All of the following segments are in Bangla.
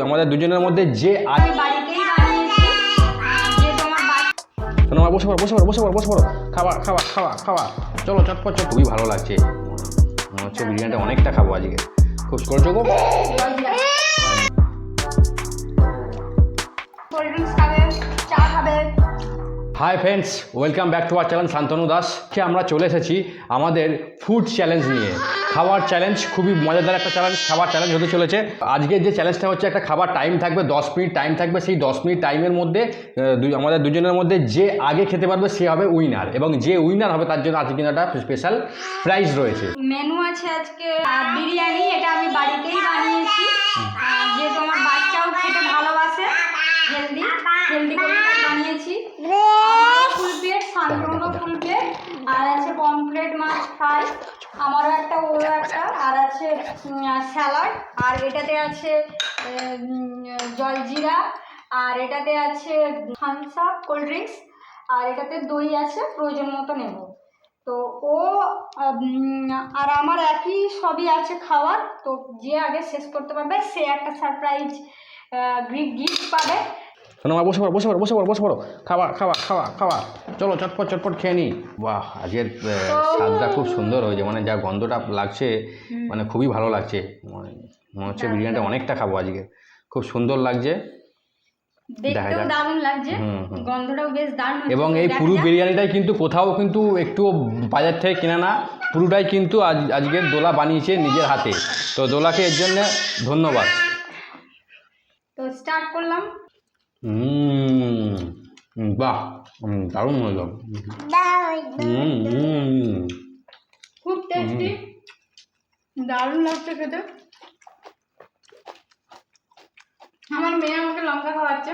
আমাদের দুজনের মধ্যে যে আমি বাড়িতেই বানিয়েছি। যে তোমার শোনো মা, বসে পড়ো বসে পড়ো বসে পড়ো বসে পড়ো, খাওয়া খাওয়া খাওয়া খাওয়া, চলো চটপট চট। খুবই ভালো লাগছে, মনে হচ্ছে বিরিয়ানিটা অনেকটা খাবো আজকে, খুব করছো গো। কোল্ড ড্রিঙ্কস খাবে, চা খাবে। Hi friends, welcome back to our channel Shantanu Das. আমরা চলে এসেছি আমাদের ফুড চ্যালেঞ্জ নিয়ে। খাবার চ্যালেঞ্জ, খুবই মজাদার একটা চ্যালেঞ্জ, খাবার চ্যালেঞ্জ হতে চলেছে। আজকের যে চ্যালেঞ্জটা হচ্ছে, একটা খাবার টাইম থাকবে, 10 মিনিট টাইম থাকবে। সেই 10 মিনিট টাইমের মধ্যে আমাদের দুজনের মধ্যে যে আগে খেতে পারবে সে হবে উইনার, এবং যে উইনার হবে তার জন্য আজকে কিন্তু একটা স্পেশাল প্রাইজ রয়েছে। মেনু আছে আজকে বিরিয়ানি, এটা আমি বাড়িতেই বানিয়েছি। যে তোমার বাচ্চাও খেতে ভালোবাসে, হেলদি হেলদি করে বানিয়েছি। ফুল প্লেট, শান্তনুরও ফুল প্লেট, আর আছে পমফ্রেট মাছ ফ্রাই, আমারও একটা, ওরও একটা, আর আছে স্যালাড, আর এটাতে আছে জলজিরা, আর এটাতে আছে থামস আপ কোল্ড ড্রিঙ্কস, আর এটাতে দই আছে, প্রয়োজন মতো নেব। তো ও আর আমার একই সবই আছে খাওয়ার। তো যে আগে শেষ করতে পারবে সে একটা সারপ্রাইজ গিফট পাবে। শোনো মা, বসে পড়ো বসে পড়ো বসে পড়ো বসে পড়ো, খাওয়া খাওয়া খাওয়া খাওয়া, চলো চটপট চটপট খেয়ে নিই। বাহ, আজকের স্বাদটা খুব সুন্দর হয়েছে, মানে যা গন্ধটা লাগছে, মানে খুবই ভালো লাগছে। মনে হচ্ছে বিরিয়ানিটা অনেকটা খাবো আজকে, খুব সুন্দর লাগছে, দেখতেও দারুণ লাগছে, গন্ধটাও বেশ দারুণ। এবং এই পুরো বিরিয়ানিটাই কিন্তু কোথাও কিন্তু একটু বাজার থেকে কেনা না, পুরোটাই কিন্তু আজকের দোলা বানিয়েছে নিজের হাতে। তো দোলাকে এর জন্য ধন্যবাদ। তো স্টার্ট করলাম। বাহ, দারুণ হলো, খুব টেস্টি, দারুণ লাগছে খেতে। আমার মেয়ে আমাকে লঙ্কা খাওয়াচ্ছে।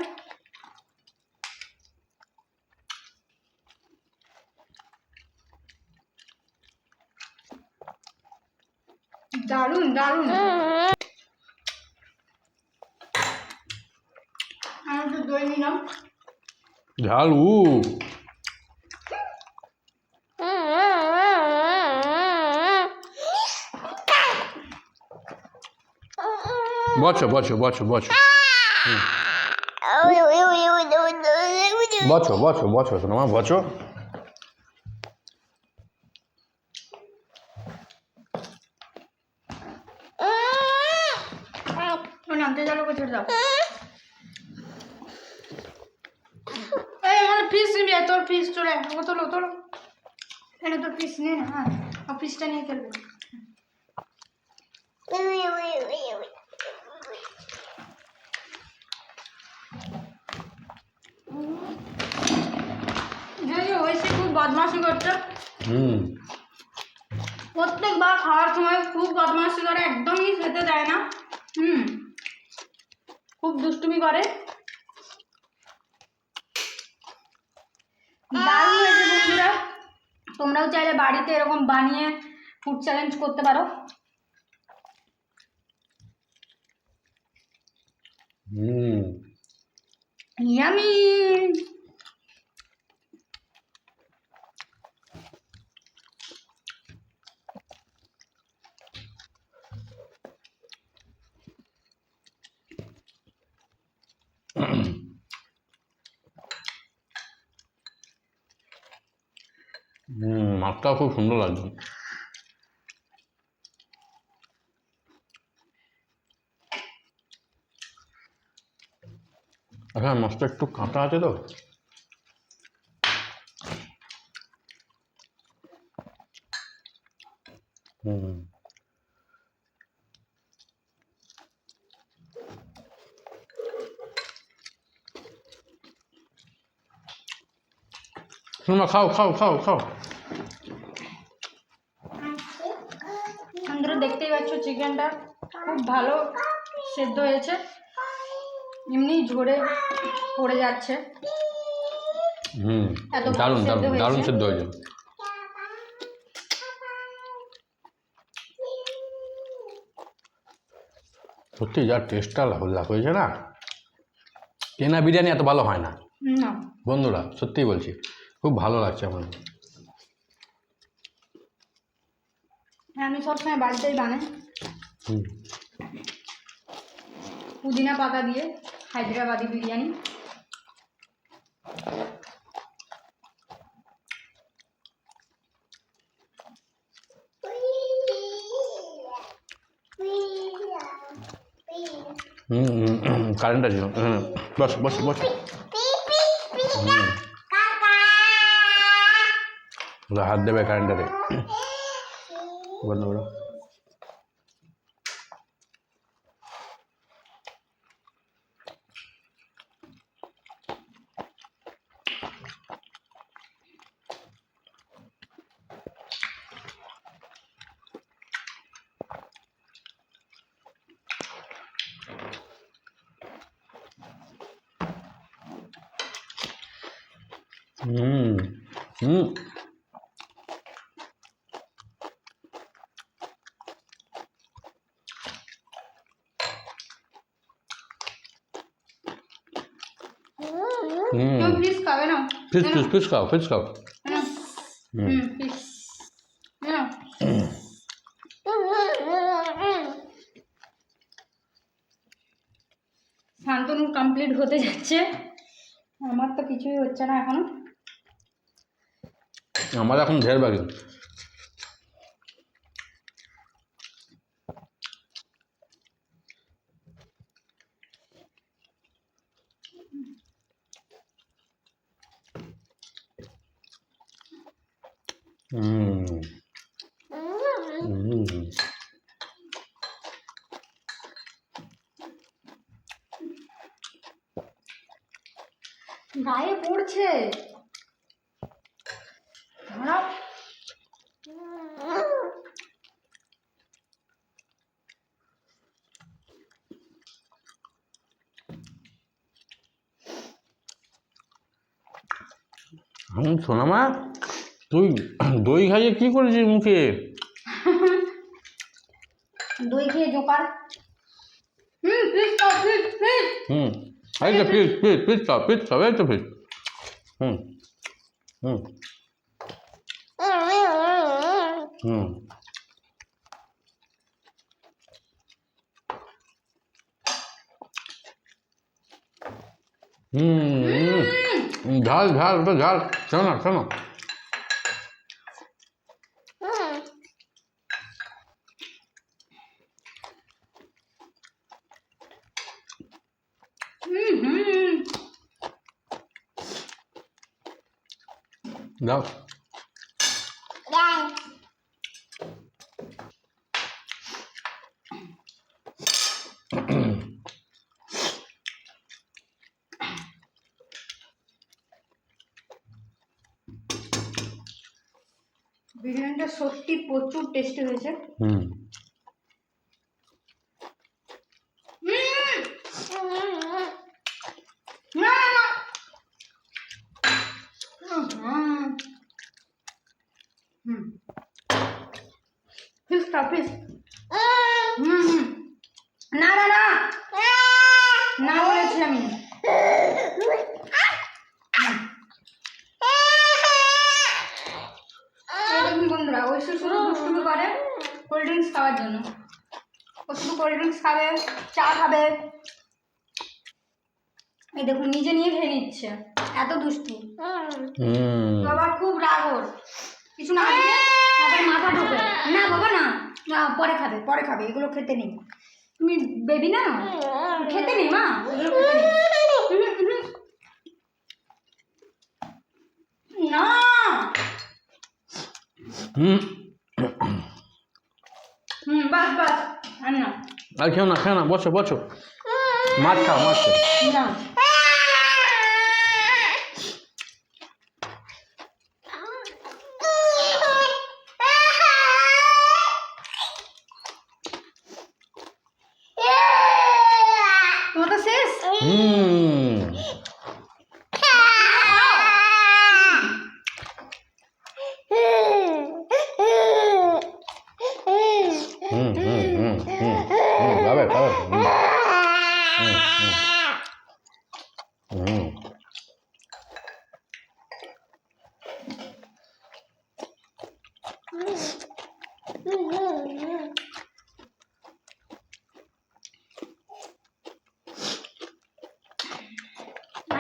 দারুণ দারুণ। আমি একটু দই নিলাম। ঝালু বছো বছো বছো বছো বছো বছো বছো, শোনো মা, বছো। নামতে চালু করে ছেড়ে দাও। এই আমার ফিস নিবি, তোর ফিস চলে তোলো তোলো, এনে তোর ফিস নিয়ে না। হ্যাঁ, ফিসটা নিয়ে খেলবে। ওইসে খুব বদমাশি করছে। প্রত্যেকবার খাওয়ার সময় খুব বদমাশি করে, একদমই খেতে দেয় না। খুব দুষ্টুমি করে। দারুণ হয়েছে বন্ধুরা, তোমরাও চাইলে বাড়িতে এরকম বানিয়ে ফুড চ্যালেঞ্জ করতে পারো। ইয়ামি। মাছটাও খুব সুন্দর লাগছে। আচ্ছা, মাছটা একটু কাঁচা আছে তো। শোনো, খাও খাও খাও খাও। বন্ধুরা দেখতেই পাচ্ছ চিকেনটা খুব ভালো সেদ্ধ হয়েছে, এমনি ঝরে পড়ে যাচ্ছে। দারুণ দারুণ দারুণ সেদ্ধ হয়েছে। সত্যি যা টেস্টটা হয়েছে না, কেনা বিরিয়ানি এত ভালো হয় না বন্ধুরা, সত্যিই বলছি, খুব ভালো লাগছে আমার। আমি সবসময় বাড়িতেই বানাই। পুদিনা পাতা দিয়ে হায়দ্রাবাদি বিরিয়ানি। কারেন্ট আছে, বস বস বস। হাত দেবে কারেন্টারে, বন্ধ করো। হুম হুম তুমি ফিশ খাবে না? ফিশ ফিশ ফিশ খাও, ফিশ খাও। ফিশ শান্তনু কমপ্লিট হতে যাচ্ছে, আমার তো কিছুই হচ্ছে না এখনো। আমার এখন ঢের বাকি। গায়ে পড়ছে, দাঁড়াও। সোনামা, তুই দই খাইয়ে কি করেছিস মুখে? দই খেয়ে জোকার। ফিশ খাও, ফিশ ফিশ। এই তো ফিশ ফিশ ফিশ খাও, ফিশ খাও, এই তো ফিশ। হুম হুম হুম ঝাল ঝাল, ওটা ঝাল। শোনো শোনো, দাও। বিরিয়ানিটা সত্যি প্রচুর টেস্টি হয়েছে। না না ফিশ খাও, ফিশ। না না না না বলেছি আমি। দেখুন বন্ধুরা, ওই শুধু দুষ্টুমি করে কোল্ড ড্রিঙ্কস খাওয়ার জন্য। ও শুধু কোল্ড ড্রিঙ্কস খাবে, চা খাবে। এই দেখুন নিজে নিয়ে খেয়ে নিচ্ছে, এত দুষ্টু। বাবা খুব রাগ ওর, কিছু না দিলে তারপরে মাথা ঢোকে। না বাবা না, না পরে খাবে, পরে খাবে, এগুলো খেতে নেই। তুমি বেবি না, খেতে নেই মা, এগুলো খেতে নেই। না বাস বাস, আর না। আর খেও না, খেও না, বসো বসো, মাছ খাও, মাছ খাও। না তোমার শেষ। খাবে খাবে।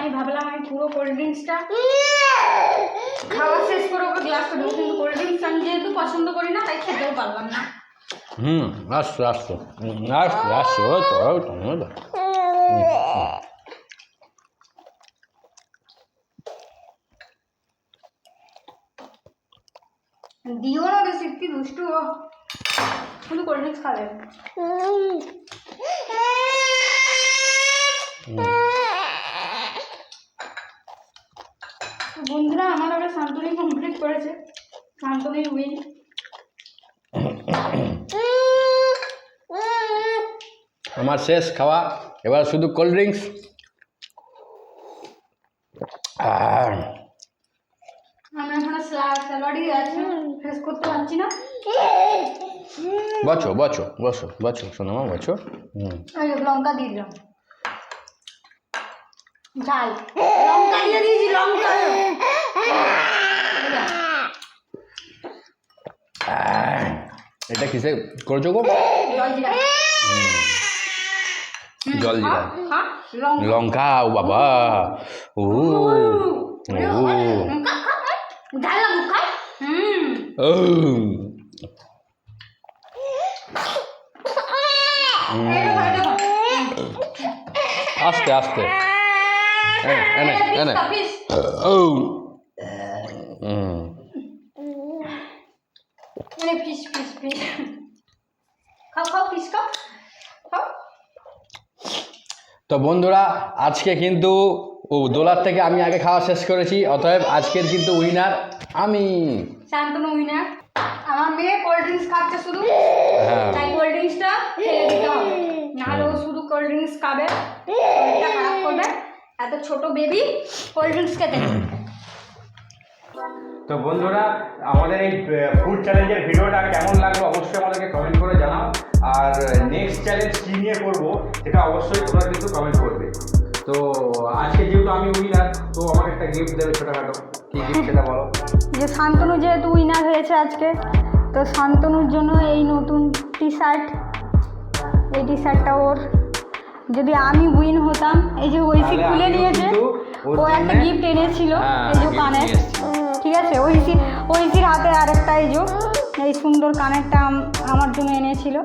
আমি ভাবলাম আমি পুরো কোল্ড ড্রিঙ্কসটা খাওয়া শেষ করে ওকে গ্লাসটা দেবো, কিন্তু কোল্ড ড্রিঙ্কস আমি যেহেতু পছন্দ করি না তাই খেতেও পারলাম না। আসছো আসছো আসছো আসছো ওই তো ওই তো ওই তো। দিও না বেশি, কি দুষ্টু ও, শুধু কোল্ড ড্রিঙ্কস খাবে। তো বন্ধুরা আমার ওরা শান্তনি কমপ্লিট করেছে, শান্তনি উইন। আমার শেষ খাওয়া, এবার শুধু কোল্ড ড্রিঙ্কস। আমরা এখন স্যালাডই আছে, ফ্রেশ করতে পারছি না। বছো বছো বসো বছো শোনো মা বছো। এই লঙ্কা দিয়ে দিলাম, ঝাল লঙ্কা দিয়ে দিয়েছি, লঙ্কা। এটা কিসে করছো গো? জলজিরা। জলজিরা, খা লঙ্কা। লঙ্কা, ও বাবা, ও লঙ্কা খা, ঝাল লাগু খা। ও আস্তে আস্তে এনে এনে ও ফিস ফিস ফিস খাও খাও, ফিস খাও খাও। তো বন্ধুরা আজকে কিন্তু দোলার থেকে আমি আগে খাওয়া শেষ করেছি, অতএব আজকের কিন্তু উইনার আমি। শান্তনু উইনার। আমার মেয়ে কোল্ড ড্রিঙ্কস খাচ্ছে শুধু, হ্যাঁ তাই কোল্ড ড্রিঙ্কসটা ফেলে দিতে হবে, নাহলে ও শুধু কোল্ড ড্রিঙ্কস খাবে, শরীরটা খারাপ করবে। এত ছোট বেবি কোল্ড ড্রিঙ্কস খেতে নেই। তো বন্ধুরা আমাদের এই ফুড চ্যালেঞ্জের ভিডিওটা কেমন লাগলো অবশ্যই আমাদেরকে কমেন্ট করে জানাও, আর নেক্সট চ্যালেঞ্জ কী নিয়ে করবো সেটা অবশ্যই তোমরা কিন্তু কমেন্ট করবে। তো আজকে যেহেতু আমি উইনার, তো আমাকে একটা গিফট দেবে ছোটোখাটো, কী গিফট সেটা বলো। যে শান্তনু যেহেতু উইনার হয়েছে আজকে, তো শান্তনুর জন্য এই নতুন টি শার্ট, এই টি শার্টটা ওর। যদি আমি উইন হতাম, এই যে ঐশী তাহলে খুলে আমিও নিয়েছে, কিন্তু ওর ও একটা জন্যে- গিফট এনেছিল, হ্যাঁ, এই যে gift কানের, নিয়ে এসেছি। ঠিক আছে। ঐশীর হাতে আরেকটা এই যে এই সুন্দর কানেরটা আমার জন্য এনেছিল।